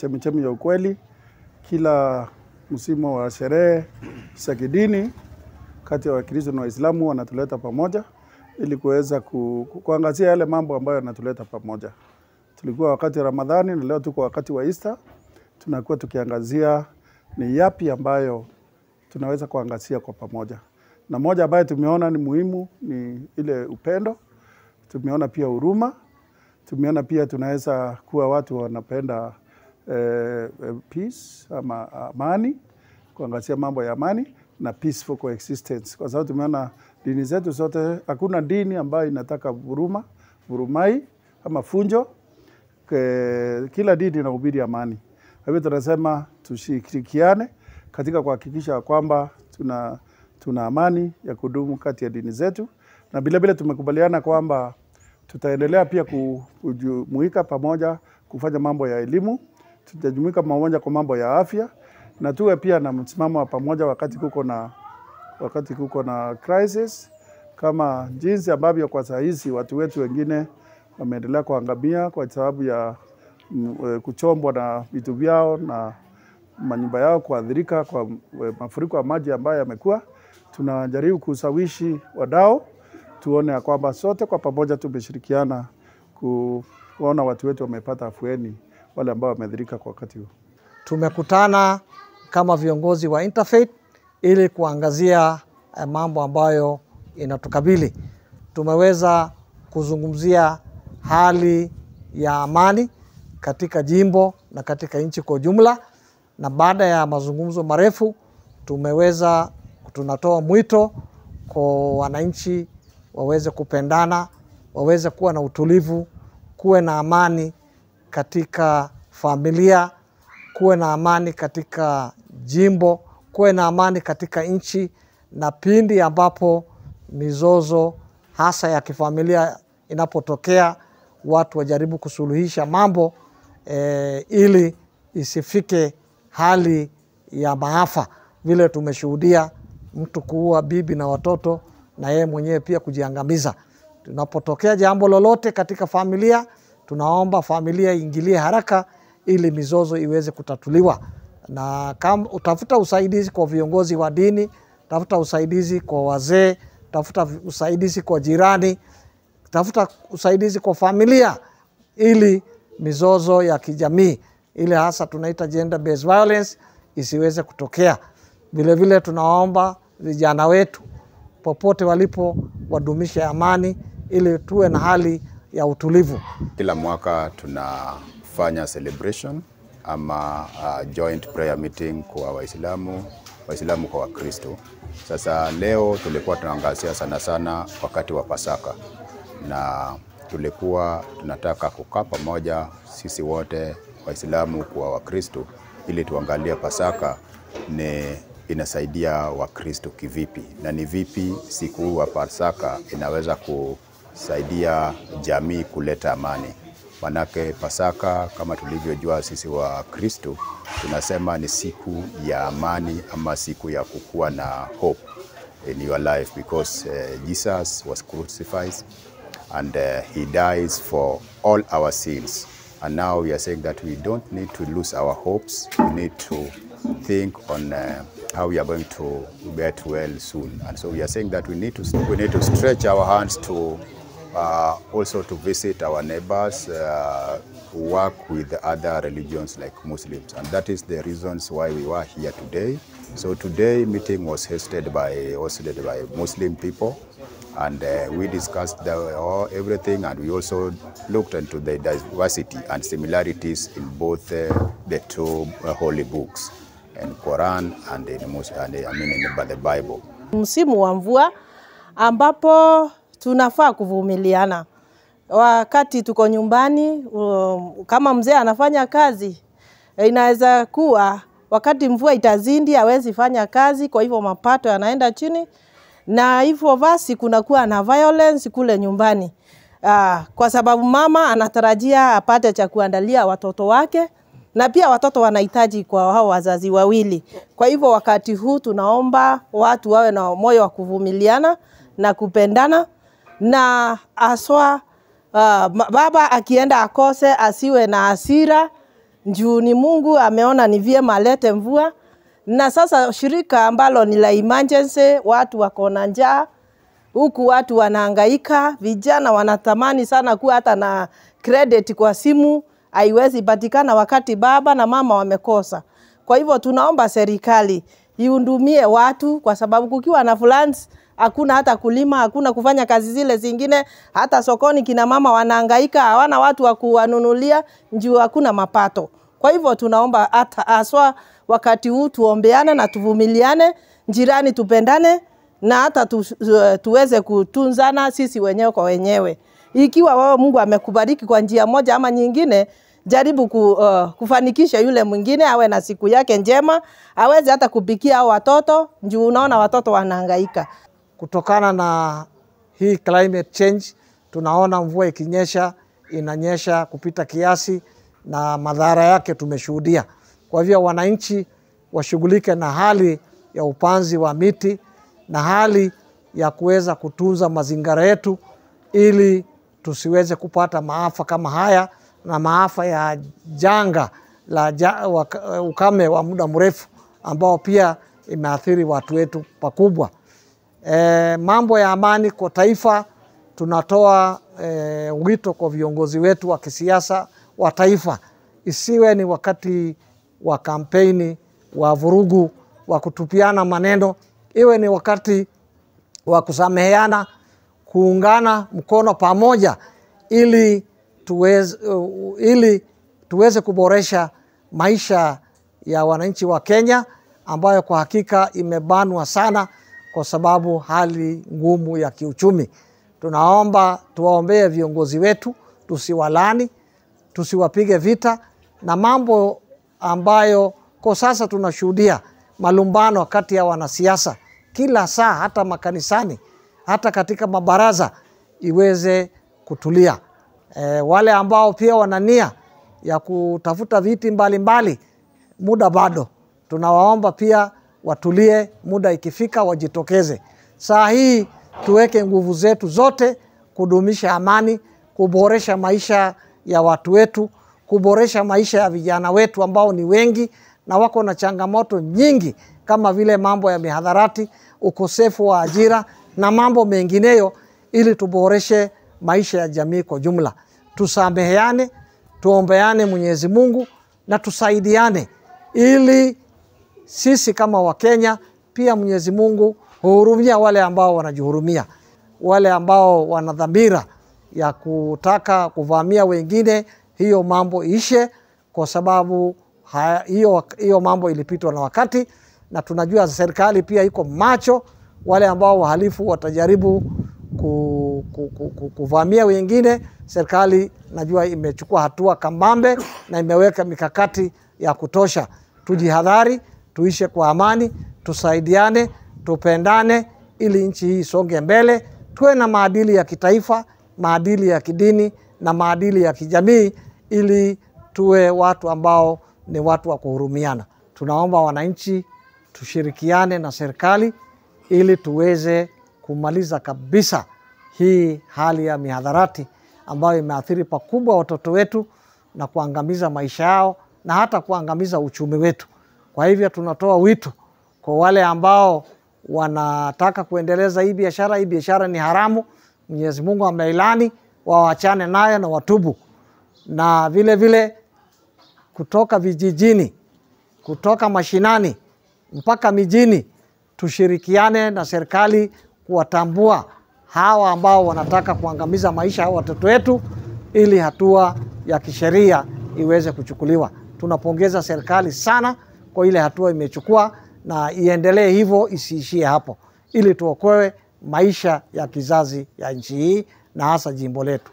chemichemi ya ukweli. Kila msimu wa sherehe za kidini kati ya Wakristo na Waislamu wanatuleta pamoja ili kuweza kuangazia yale mambo ambayo yanatuleta pamoja. Tulikuwa wakati wa Ramadhani na leo tuko wakati wa Easter. Tunakuwa tukiangazia ni yapi ambayo tunaweza kuangazia kwa pamoja. Na moja ambayo tumeona ni muhimu ni ile upendo. Tumeona pia huruma. Tumeona pia tunaweza kuwa watu wanapenda peace ama amani, kuangazia mambo ya amani na peaceful coexistence. Kwa sababu tumeona dini zetu zote, hakuna dini ambayo inataka vurumai ama funjo. Kila dini inahubiri amani. Kwa hivyo tunasema tushirikiane katika kuhakikisha kwamba tuna amani ya kudumu kati ya dini zetu, na vile vile tumekubaliana kwamba tutaendelea pia kujumuika pamoja kufanya mambo ya elimu, tutajumuika pamoja kwa mambo ya afya, na tuwe pia na msimamo wa pamoja wakati kuko na crisis, kama jinsi ambavyo kwa saa hizi watu wetu wengine wameendelea kuangamia kwa sababu ya kuchombwa na vitu vyao na manyumba yao kuathirika kwa mafuriko ya maji ambayo yamekuwa. Tunajaribu kusawishi wadau tuone ya kwamba sote kwa pamoja tumeshirikiana kuona watu wetu wamepata afueni, wale ambao wameathirika kwa wakati huu. Tumekutana kama viongozi wa Interfaith ili kuangazia mambo ambayo inatukabili. Tumeweza kuzungumzia hali ya amani katika jimbo na katika nchi kwa ujumla, na baada ya mazungumzo marefu tunatoa mwito kwa wananchi waweze kupendana, waweze kuwa na utulivu, kuwe na amani katika familia, kuwe na amani katika jimbo, kuwe na amani katika nchi, na pindi ambapo mizozo hasa ya kifamilia inapotokea, watu wajaribu kusuluhisha mambo ili isifike hali ya maafa vile tumeshuhudia mtu kuua bibi na watoto na yeye mwenyewe pia kujiangamiza. Tunapotokea jambo lolote katika familia, tunaomba familia iingilie haraka ili mizozo iweze kutatuliwa. Na kama utafuta usaidizi kwa viongozi wa dini, tafuta usaidizi kwa wazee, tafuta usaidizi kwa jirani, tafuta usaidizi kwa familia ili mizozo ya kijamii, ile hasa tunaita gender based violence, isiweze kutokea. Vile vile tunaomba vijana wetu popote walipo wadumishe amani ili tuwe na hali ya utulivu. Kila mwaka tunafanya celebration ama joint prayer meeting kwa Waislamu kwa Wakristo. Sasa leo tulikuwa tunaangazia sana wakati wa Pasaka, na tulikuwa tunataka kukaa pamoja sisi wote Waislamu kwa Wakristo ili tuangalie Pasaka inasaidia Wakristo kivipi, na ni vipi siku wa Pasaka inaweza kusaidia jamii kuleta amani. Manake Pasaka kama tulivyojua sisi wa Kristo tunasema ni siku ya amani ama siku ya kukua na hope in your life, because Jesus was crucified and he dies for all our sins. And now we are saying that we don't need to lose our hopes. We need to think on how we are going to get well soon. And so we are saying that we need to stretch our hands to also to visit our neighbors, work with other religions like Muslims. And that is the reasons why we were here today. So today meeting was hosted by Muslim people, and we discussed everything, and we also looked into the diversity and similarities in both the two holy books, in Quran and in the Bible. Msimu wa mvua ambapo tunafaa kuvumiliana. Wakati tuko nyumbani, kama mzee anafanya kazi, inaweza kuwa wakati mvua itazindi hawezi fanya kazi, kwa hivyo mapato yanaenda chini, na hivyo basi kunakuwa na violence kule nyumbani. Kwa sababu mama anatarajia apate cha kuandalia watoto wake, na pia watoto wanahitaji kwa hao wazazi wawili. Kwa hivyo wakati huu tunaomba watu wawe na moyo wa kuvumiliana na kupendana, na aswa baba akienda akose asiwe na hasira, Njuu ni Mungu ameona ni vyema alete mvua. Na sasa shirika ambalo ni la emergency, watu wako na njaa, huku watu wanahangaika, vijana wanatamani sana kuwa hata na credit kwa simu, haiwezi patikana wakati baba na mama wamekosa. Kwa hivyo tunaomba serikali ihudumie watu, kwa sababu kukiwa na floods hakuna hata kulima, hakuna kufanya kazi zile zingine, hata sokoni kina mama wanahangaika, hawana watu wa kuwanunulia, njoo hakuna mapato. Kwa hivyo tunaomba hata aswa wakati huu tuombeane na tuvumiliane, jirani tupendane, na hata tuweze kutunzana sisi wenyewe kwa wenyewe. Ikiwa wewe Mungu amekubariki kwa njia moja ama nyingine, jaribu kufanikisha yule mwingine awe na siku yake njema, aweze hata kupikia hao watoto, njoo unaona watoto wanahangaika. Kutokana na hii climate change, tunaona mvua ikinyesha, inanyesha kupita kiasi na madhara yake tumeshuhudia. Kwa hivyo wananchi washughulike na hali ya upanzi wa miti na hali ya kuweza kutunza mazingira yetu ili tusiweze kupata maafa kama haya na maafa ya janga la ukame wa muda mrefu ambao pia imeathiri watu wetu pakubwa. Mambo ya amani kwa taifa, tunatoa wito kwa viongozi wetu wa kisiasa wa taifa. Isiwe ni wakati wa kampeni, wa vurugu, wa kutupiana maneno. Iwe ni wakati wa kusameheana, kuungana mkono pamoja ili tuweze kuboresha maisha ya wananchi wa Kenya, ambayo kwa hakika imebanwa sana kwa sababu hali ngumu ya kiuchumi. Tunaomba tuwaombee viongozi wetu, tusiwalani, tusiwapige vita, na mambo ambayo kwa sasa tunashuhudia malumbano kati ya wanasiasa kila saa, hata makanisani, hata katika mabaraza, iweze kutulia. Wale ambao pia wanania ya kutafuta viti mbalimbali, muda bado, tunawaomba pia watulie, muda ikifika wajitokeze. Saa hii tuweke nguvu zetu zote kudumisha amani, kuboresha maisha ya watu wetu, kuboresha maisha ya vijana wetu ambao ni wengi na wako na changamoto nyingi kama vile mambo ya mihadharati, ukosefu wa ajira na mambo mengineyo, ili tuboreshe maisha ya jamii kwa jumla. Tusameheane, tuombeane Mwenyezi Mungu na tusaidiane ili sisi kama Wakenya pia Mwenyezi Mungu huhurumia wale ambao wanajihurumia, wale ambao wana dhamira ya kutaka kuvamia wengine. Hiyo mambo ishe, kwa sababu hiyo mambo ilipitwa na wakati, na tunajua serikali pia iko macho. Wale ambao wahalifu watajaribu kuvamia wengine, serikali najua imechukua hatua kambambe na imeweka mikakati ya kutosha. Tujihadhari, tuishe kwa amani, tusaidiane, tupendane ili nchi hii isonge mbele. Tuwe na maadili ya kitaifa, maadili ya kidini na maadili ya kijamii, ili tuwe watu ambao ni watu wa kuhurumiana. Tunaomba wananchi tushirikiane na serikali ili tuweze kumaliza kabisa hii hali ya mihadharati ambayo imeathiri pakubwa watoto wetu na kuangamiza maisha yao na hata kuangamiza uchumi wetu. Kwa hivyo tunatoa wito kwa wale ambao wanataka kuendeleza hii biashara. Hii biashara ni haramu, Mwenyezi Mungu ameilani, waachane nayo na watubu. Na vile vile kutoka vijijini, kutoka mashinani mpaka mijini, tushirikiane na serikali kuwatambua hawa ambao wanataka kuangamiza maisha ya watoto wetu, ili hatua ya kisheria iweze kuchukuliwa. Tunapongeza serikali sana kwa ile hatua imechukua, na iendelee hivyo, isiishie hapo, ili tuokoe maisha ya kizazi ya nchi hii na hasa jimbo letu.